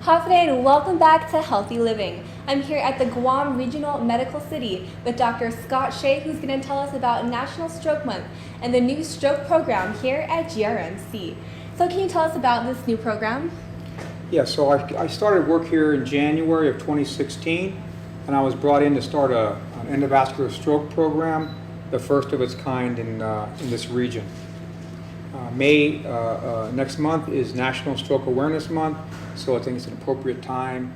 Hafide, and welcome back to Healthy Living. I'm here at the Guam Regional Medical City with Dr. Scott Shay, who's going to tell us about National Stroke Month and the new stroke program here at GRMC. So can you tell us about this new program? Yeah, so I started work here in January of 2016, and I was brought in to start an endovascular stroke program, the first of its kind in this region. May next month is National Stroke Awareness Month, so I think it's an appropriate time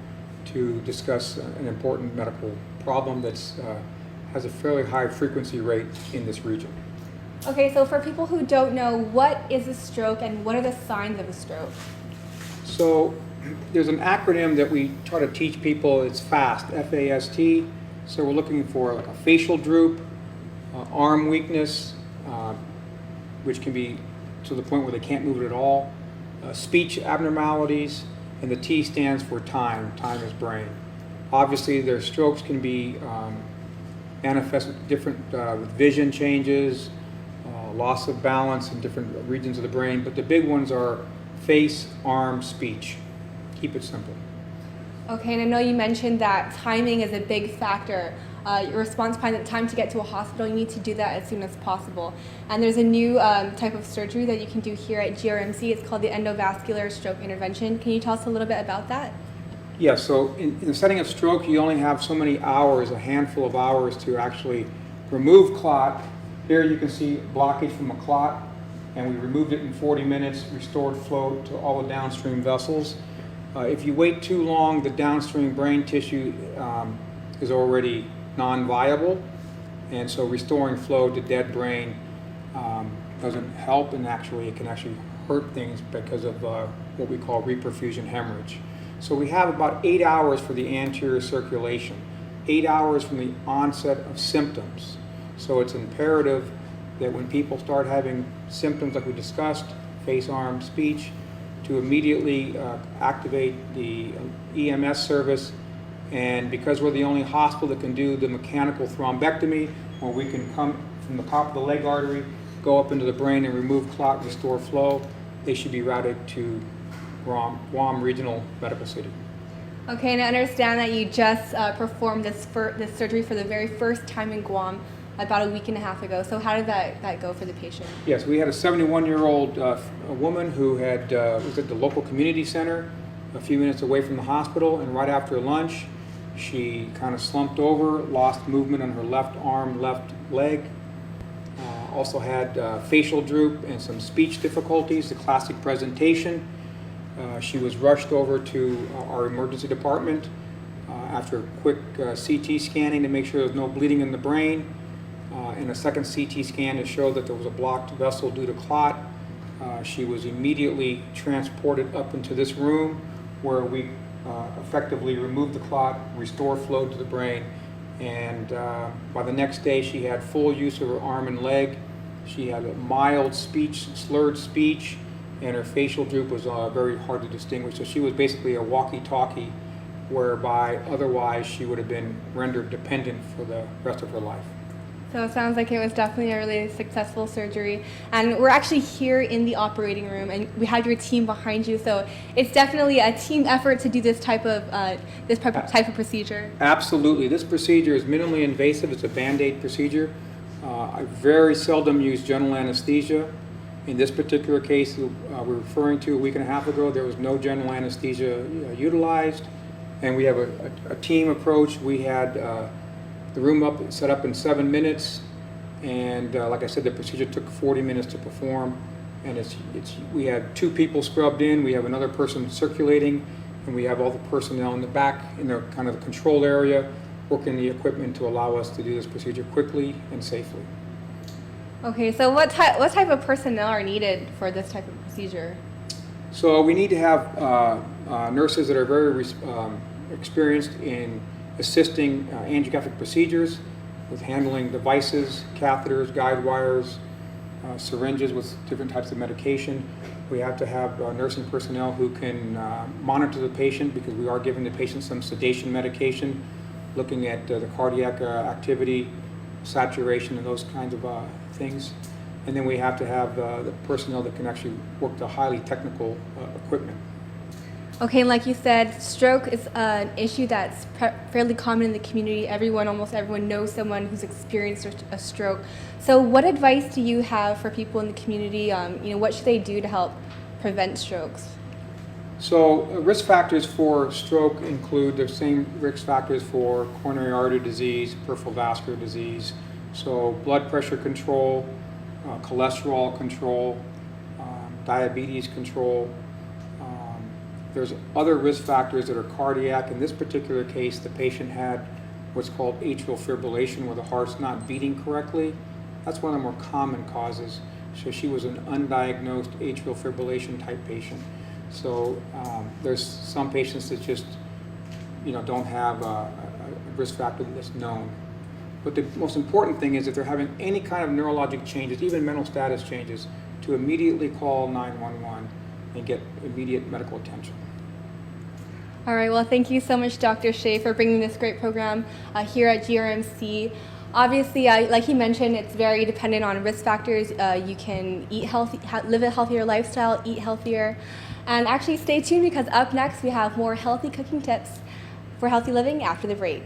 to discuss an important medical problem that has a fairly high frequency rate in this region. Okay, so for people who don't know, what is a stroke and what are the signs of a stroke? So there's an acronym that we try to teach people. It's FAST, F-A-S-T. So we're looking for like a facial droop, arm weakness, which can be to the point where they can't move it at all, speech abnormalities, and the T stands for time. Time is brain. Obviously, their strokes can be manifest with different with vision changes, loss of balance in different regions of the brain, but the big ones are face, arm, speech. Keep it simple. Okay, and I know you mentioned that timing is a big factor. Your response time to get to a hospital, you need to do that as soon as possible. And there's a new type of surgery that you can do here at GRMC. It's called the endovascular stroke intervention. Can you tell us a little bit about that? Yeah, so in the setting of stroke, you only have so many hours, a handful of hours to actually remove clot. Here you can see blockage from a clot, and we removed it in 40 minutes, restored flow to all the downstream vessels. If you wait too long, the downstream brain tissue is already non-viable, and so restoring flow to dead brain doesn't help, and actually it can actually hurt things because of what we call reperfusion hemorrhage. So we have about 8 hours for the anterior circulation, 8 hours from the onset of symptoms. So it's imperative that when people start having symptoms like we discussed, face, arm, speech, to immediately activate the EMS service. And because we're the only hospital that can do the mechanical thrombectomy, where we can come from the top of the leg artery, go up into the brain and remove clot, restore flow, they should be routed to Guam Regional Medical City. Okay, and I understand that you just performed this surgery for the very first time in Guam about a week and a half ago. So how did that go for the patient? Yes, we had a 71-year-old woman who was at the local community center a few minutes away from the hospital, and right after lunch, she kind of slumped over, lost movement on her left arm, left leg, also had facial droop and some speech difficulties, the classic presentation. She was rushed over to our emergency department after a quick CT scanning to make sure there's no bleeding in the brain, and a second CT scan to show that there was a blocked vessel due to clot. She was immediately transported up into this room where we effectively removed the clot, restore flow to the brain, and by the next day she had full use of her arm and leg. She had a mild speech, slurred speech, and her facial droop was very hard to distinguish. So she was basically a walkie-talkie, whereby otherwise she would have been rendered dependent for the rest of her life. So it sounds like it was definitely a really successful surgery. And we're actually here in the operating room, and we have your team behind you. So it's definitely a team effort to do this type of procedure. Absolutely. This procedure is minimally invasive. It's a Band-Aid procedure. I very seldom use general anesthesia. In this particular case we're referring to a week and a half ago, there was no general anesthesia utilized. And we have a team approach. We had the room set up in 7 minutes, and like I said, the procedure took 40 minutes to perform. And we had 2 people scrubbed in, we have another person circulating, and we have all the personnel in the back in the kind of control area working the equipment to allow us to do this procedure quickly and safely. Okay, so what type of personnel are needed for this type of procedure? So we need to have nurses that are very experienced in assisting angiographic procedures, with handling devices, catheters, guide wires, syringes with different types of medication. We have to have nursing personnel who can monitor the patient, because we are giving the patient some sedation medication, looking at the cardiac activity, saturation, and those kinds of things. And then we have to have the personnel that can actually work the highly technical equipment. Okay, and like you said, stroke is an issue that's fairly common in the community. Almost everyone knows someone who's experienced a stroke. So what advice do you have for people in the community? What should they do to help prevent strokes? So risk factors for stroke include the same risk factors for coronary artery disease, peripheral vascular disease. So blood pressure control, cholesterol control, diabetes control. There's other risk factors that are cardiac. In this particular case, the patient had what's called atrial fibrillation, where the heart's not beating correctly. That's one of the more common causes. So she was an undiagnosed atrial fibrillation type patient. So there's some patients that just don't have a risk factor that's known. But the most important thing is if they're having any kind of neurologic changes, even mental status changes, to immediately call 911 and get immediate medical attention. All right, well, thank you so much, Dr. Shay, for bringing this great program here at GRMC. Obviously, like he mentioned, it's very dependent on risk factors. You can eat healthy, live a healthier lifestyle, eat healthier. And actually stay tuned because up next we have more healthy cooking tips for healthy living after the break.